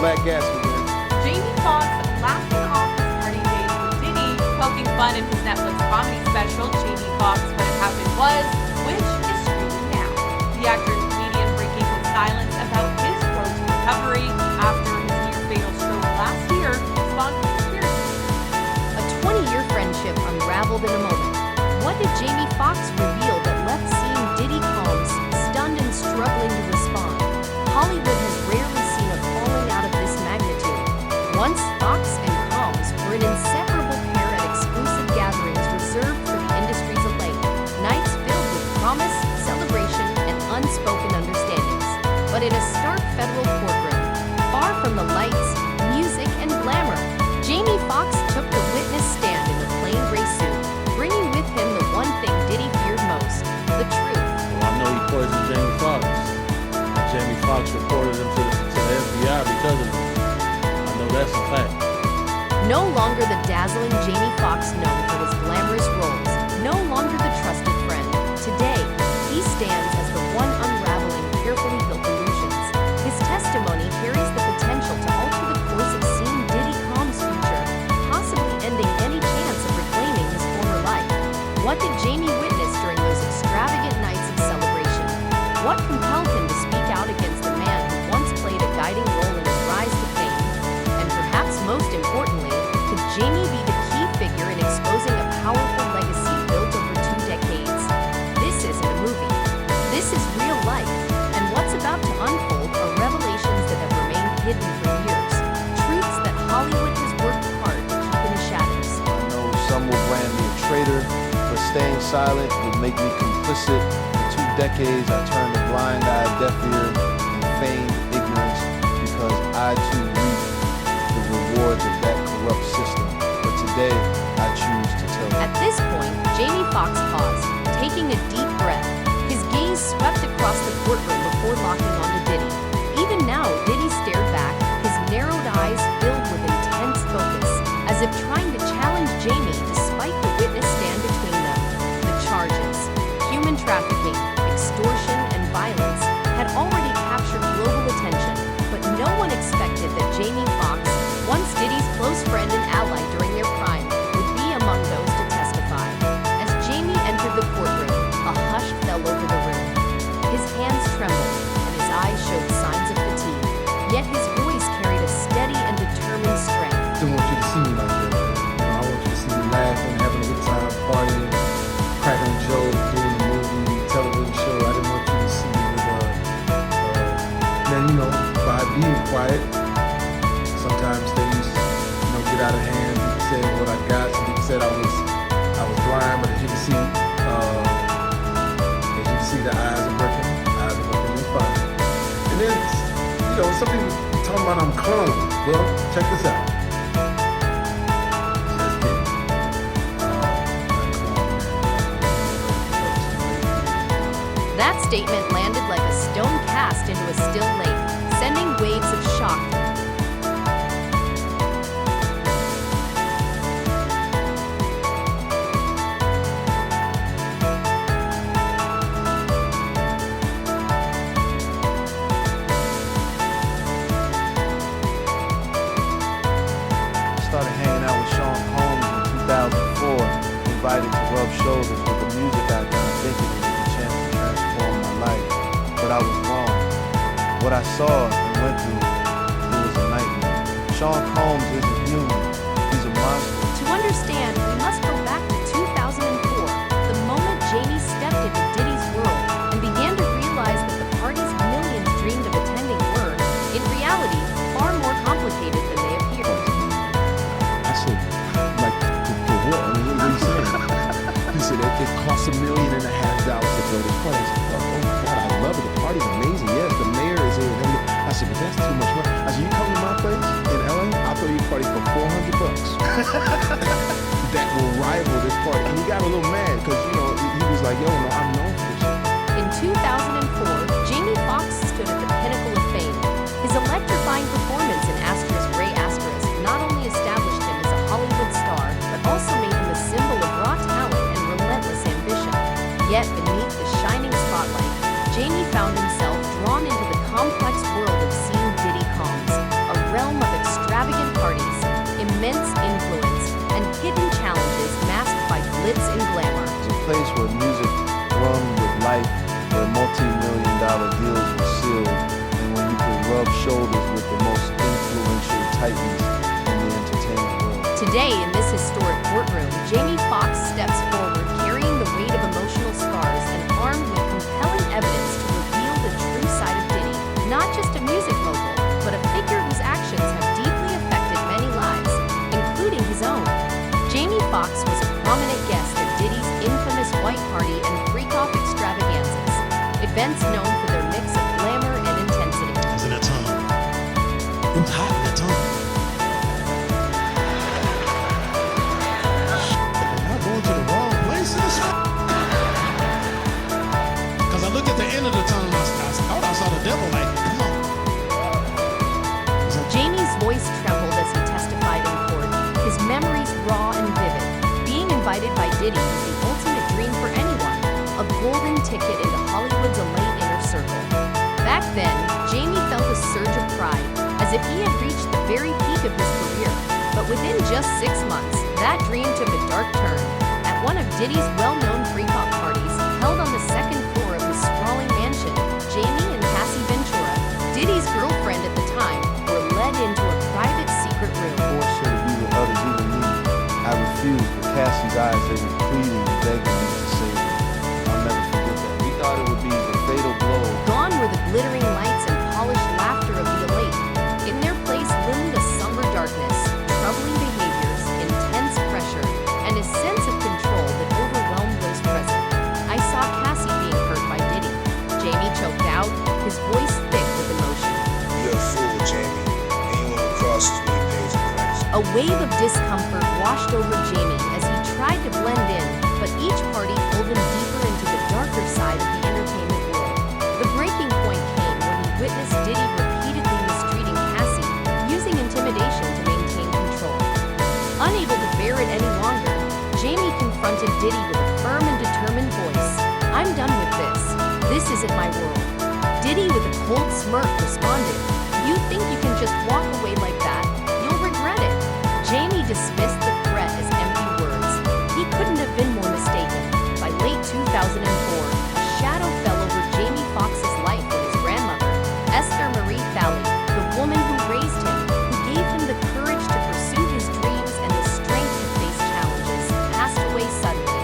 black Gatsby, man. Jamie Foxx laughing off his party days with Diddy, poking fun in his Netflix comedy special, Jamie Foxx What Had Happened Was, which is streaming now. The actor and comedian breaking his silence about his road to recovery after his near-fatal stroke last year spawned conspiracy. A 20-year friendship unraveled in a moment. What did Jamie Foxx reveal that left seeing Diddy Combs stunned and struggling to respond? Hollywood has rarely seen a falling out of this magnitude. Once Foxx and Combs were an inseparable pair at exclusive gatherings reserved for the industry's elite, nights filled with promise, celebration, and unspoken understandings. But in a stark federal courtroom, far from the lights, music, and glamour, Jamie Foxx took the witness stand in a plain gray suit, bringing with him the one thing Diddy feared most, the truth. Well, I know he poisoned Jamie Foxx. And Jamie Foxx reported him to the FBI because of it. I know that's a fact. No longer the dazzling Jamie Foxx known for his glamorous roles, no longer the trusted friend. Today, he stands as the one unraveling carefully built illusions. His testimony carries the potential to alter the course of seeing Diddy Combs' future, possibly ending any chance of reclaiming his former life. What did Jamie witness during those extravagant nights of celebration? What compelled him to speak out against the man who once played a guiding role in his rise to fame? And perhaps most importantly, could Jamie be the key figure in exposing a powerful legacy built over 2 decades? This isn't a movie. This is real life. And what's about to unfold are revelations that have remained hidden for years. Truths that Hollywood has worked hard to keep in the shadows. I know some will brand me a traitor, but staying silent would make me complicit. For 2 decades, I turned a blind eye, deaf ear, and feigned ignorance because I too reap the rewards of that corrupt system. But today, I choose to tell you. At this point, Jamie Foxx paused, taking a deep breath. His gaze swept across the courtroom before locking onto Diddy. Even now, Diddy stared back, his narrowed eyes filled with intense focus, as if trying to challenge Jamie despite the witness stand between them. The charges, human trafficking, extortion, and violence, had already captured global attention, but no one expected that Jamie Foxx, once Diddy's close friend and ally during their prime, would be among those to testify. As Jamie entered the courtroom, a hush fell over the room. His hands trembled, and his eyes showed signs of fatigue, yet his voice carried a steady and determined strength. I don't want you to see me like that, man. I want you to see me laughing, having a good time, partying, cracking jokes, doing a movie, television show. I didn't want you to see me with, by being quiet, sometimes things, get out of hand. People said what I got. Some people said I was blind, but as you can see, the eyes are working. Eyes are working just fine. And then, some people talking about I'm clone. Well, check this out. Just kidding. That statement landed like a stone cast into a still lake, sending waves of shock. Started hanging out with Sean Combs in 2004, invited to rub shoulders with the music icon, thinking it was a chance to transform my life. But I was wrong. What I saw and went through, it was a nightmare. Sean Combs isn't human. He's a monster. To understand, we must go back to 2004, the moment Jamie stepped into Diddy's world and began to realize that the parties millions dreamed of attending were, in reality, far more complicated than they appear. I said, like, for what? I mean, what are you saying? He said, it costs $1.5 million to throw this party. I said, oh my God, I love it. The party's amazing. Yes, the mayor is here. And everything. I said, but that's too much money. I said, you come to my place in LA, I'll throw you a party for $400. That will rival this party. And he got a little mad because, he was like, yo, no, I'm known for this shit. In 2004, Jamie Foxx stood at the pinnacle of fame. His electrifying performance in Ray not only established him as a Hollywood star, but also made him a symbol of raw talent and relentless ambition. Yet beneath the shining spotlight, Jamie found himself drawn into the complex world of seeing Diddy shoulders with the most influential titans in the entertainment world. Today, in this historic courtroom, Jamie Foxx steps forward carrying the weight of emotional scars and armed with compelling evidence to reveal the true side of Diddy, not just a music mogul, but a figure whose actions have deeply affected many lives, including his own. Jamie Foxx was a prominent guest at Diddy's infamous White Party and freak-off extravaganzas, events known for their mix of glamour and intensity. I was in that tunnel. It was hot in that tunnel. Am I going to the wrong places? Because I looked at the end of the tunnel and I thought I saw the devil like, come on. Jamie's voice trembled as he testified in court, his memories raw and vivid. Being invited by Diddy was the ultimate dream for anyone, a golden ticket into Hollywood's elite inner circle. Back then, Jamie felt a surge of pride, as if he had reached the very peak of his career. But within just 6 months, that dream took a dark turn. At one of Diddy's well-known freak-off parties, held on the second floor of his sprawling mansion, Jamie and Cassie Ventura, Diddy's girlfriend at the time, were led into a private secret room. Forced her to be with others, even me. I refused, but Cassie's eyes, they were pleading and begging me to save her. I'll never forget that. We thought it would be the fatal blow. Gone were the glittering lights and polished laughter of the elite. In their place loomed a somber darkness, troubling behaviors, intense pressure, and a sense of control that overwhelmed those present. I saw Cassie being hurt by Diddy. Jamie choked out, his voice thick with emotion. You're a fool, Jamie, and you went across as we pays the price. A wave of discomfort washed over Jamie as he tried to blend in, but each party pulled him deeper into the darker side of the entertainment world. The breaking point came when he witnessed Diddy repeatedly mistreating Cassie, using intimidation to maintain control. Unable to bear it any longer, Jamie confronted Diddy with a firm and determined voice. "I'm done with this. This isn't my world." Diddy, with a cold smirk, responded, "You think you can just walk away like that? You'll regret it." Jamie dismissed the threat as empty words. He couldn't have been more mistaken. By late 2004, a shadow fell over Jamie Foxx's life when his grandmother, Esther Marie Thalley, the woman who raised him, who gave him the courage to pursue his dreams and the strength to face challenges, passed away suddenly.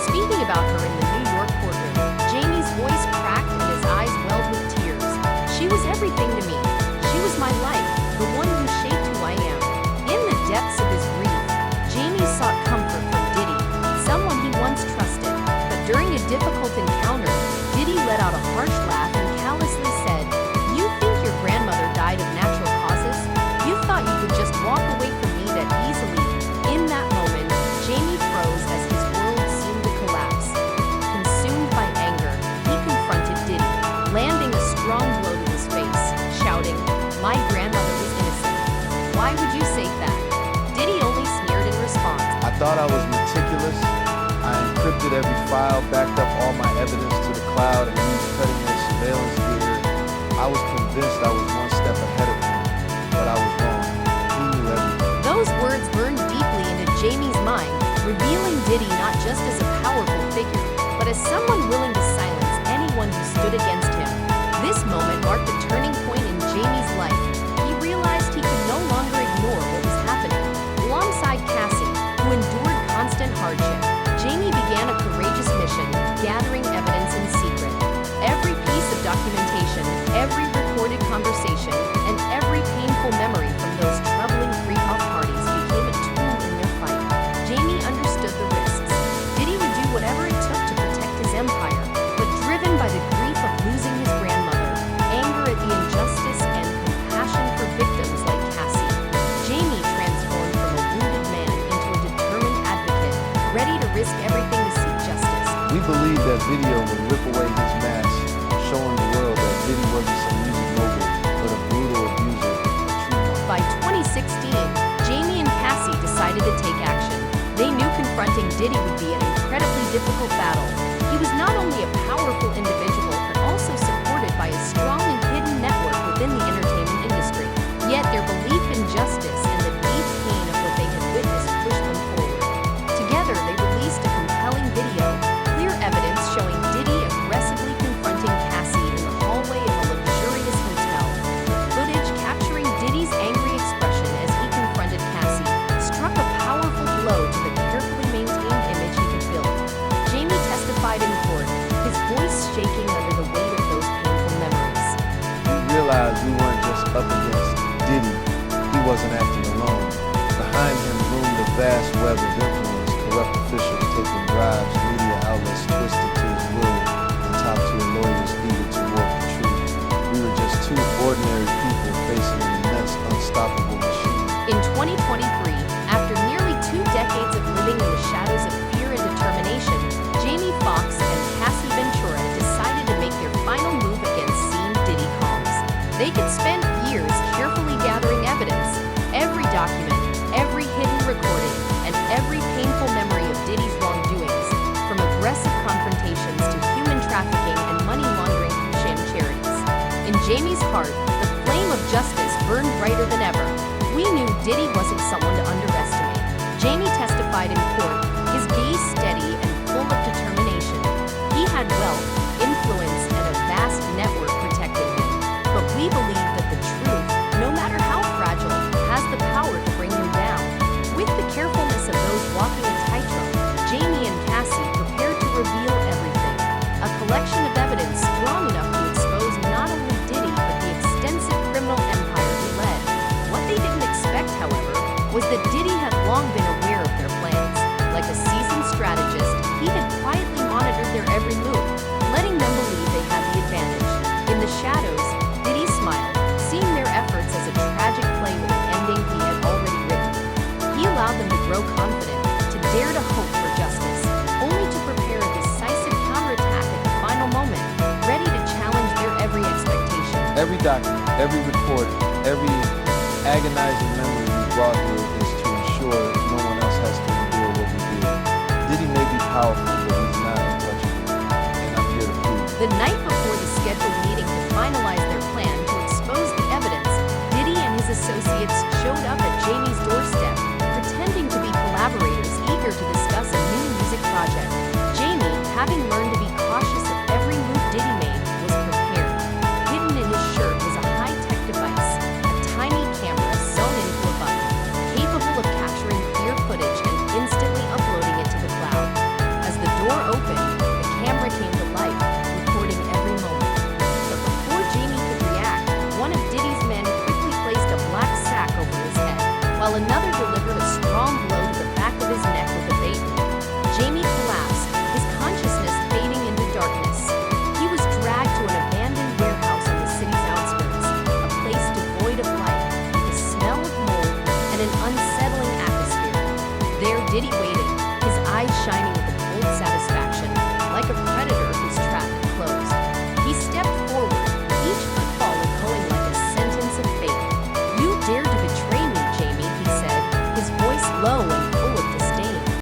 Speaking about her in the New York courtroom, Jamie's voice cracked and his eyes welled with tears. "She was everything to me. She was my life, the one who shaped who I am." In the depths of his grief, Jamie sought comfort from Diddy, someone he once trusted. But during a difficult encounter, Diddy let out a harsh laugh and callously said, "You think your grandmother died of natural causes? You thought you could just walk away from me that easily." In that moment, Jamie froze as his world seemed to collapse. Consumed by anger, he confronted Diddy, landing a strong blow to his face, shouting, "My grandmother was innocent. Why would you say that?" Diddy only sneered in response. I thought I was meticulous. I encrypted every file, backed up all my evidence to the cloud, and used cutting-edge surveillance gear. I was convinced I was one step ahead of him, but I was wrong. He knew everything. Those words burned deeply into Jamie's mind, revealing Diddy not just as a powerful figure, but as someone willing to silence anyone who stood against him. This moment marked a turning point in Jamie's life. He realized he could no longer ignore what was happening. Alongside Cassie, who endured constant hardship, Jamie began a courageous mission, gathering evidence in secret. Every piece of documentation, every recorded conversation, and every painful memory from those troubling freak-off parties became a tool in their fight. Jamie understood the risks. Diddy would do whatever it took to protect his empire, but driven by the grief of losing his grandmother, anger at the injustice, and compassion for victims like Cassie, Jamie transformed from a wounded man into a determined advocate, ready to risk everything to seek justice. We believed that video would rip away his mask, showing the world that Diddy wasn't some music mogul, but a brutal abuser, a true monster. By 2016, Jamie and Cassie decided to take action. They knew confronting Diddy would be an incredibly difficult battle. He was not only a powerful individual, but also supported by a strong and hidden network within the entertainment industry. Yet their belief in justice and the deep pain of what they had witnessed pushed them forward. Together, they released a compelling video, clear evidence showing Diddy aggressively confronting Cassie in the hallway of a luxurious hotel. The footage They could spend years carefully gathering evidence, every document, every hidden recording, and every painful memory of Diddy's wrongdoings, from aggressive confrontations to human trafficking and money laundering through sham charities. In Jamie's heart, the flame of justice burned brighter than ever. We knew Diddy wasn't someone to underestimate. Jamie testified in court, his gaze steady and full of determination. He had wealth, influence, and a vast network protecting him. But we believe that the truth, no matter how fragile, has the power to bring him down. With the carefulness of those walking a tightrope, Jamie and Cassie prepared to reveal everything. A collection of evidence strong enough to expose not only Diddy, but the extensive criminal empire he led. What they didn't expect, however, was that Diddy had long been aware of their plans. Like a seasoned strategist, he had quietly monitored their every move, letting them believe they had the advantage. In the shadows, Diddy smiled, seeing their efforts as a tragic play with an ending he had already written. He allowed them to grow confident, to dare to hope for justice, only to prepare a decisive counterattack at the final moment, ready to challenge their every expectation. Every document, every recording, every agonizing memory we brought here is to ensure no one else has to endure what we did. Diddy may be powerful, but he's not untouchable, and I'm here to prove it. The night before the scheduled meeting to finalize their plan to expose the evidence, Diddy and his associates showed up at Jamie's doorstep, pretending to be collaborators eager to discuss a new music project. Jamie, having learned to be cautious of every move Diddy made, was prepared. Hidden in his shirt was a high-tech device, a tiny camera sewn into a button, capable of capturing clear footage and instantly uploading it to the cloud. As the door opened, the camera came to life, recording every moment. But before Jamie could react, one of Diddy's men quickly placed a black sack over his head, while another delivered a strong blow to the back of his neck with a baton. Jamie collapsed, his consciousness fading into darkness. He was dragged to an abandoned warehouse on the city's outskirts, a place devoid of light, with the smell of mold and an unsettling atmosphere. There Diddy waited, his eyes shining with a cold satisfaction, like a predator whose trap had closed. He stepped forward, each footfall echoing like a sentence of fate. "You dared to betray me, Jamie," he said, his voice low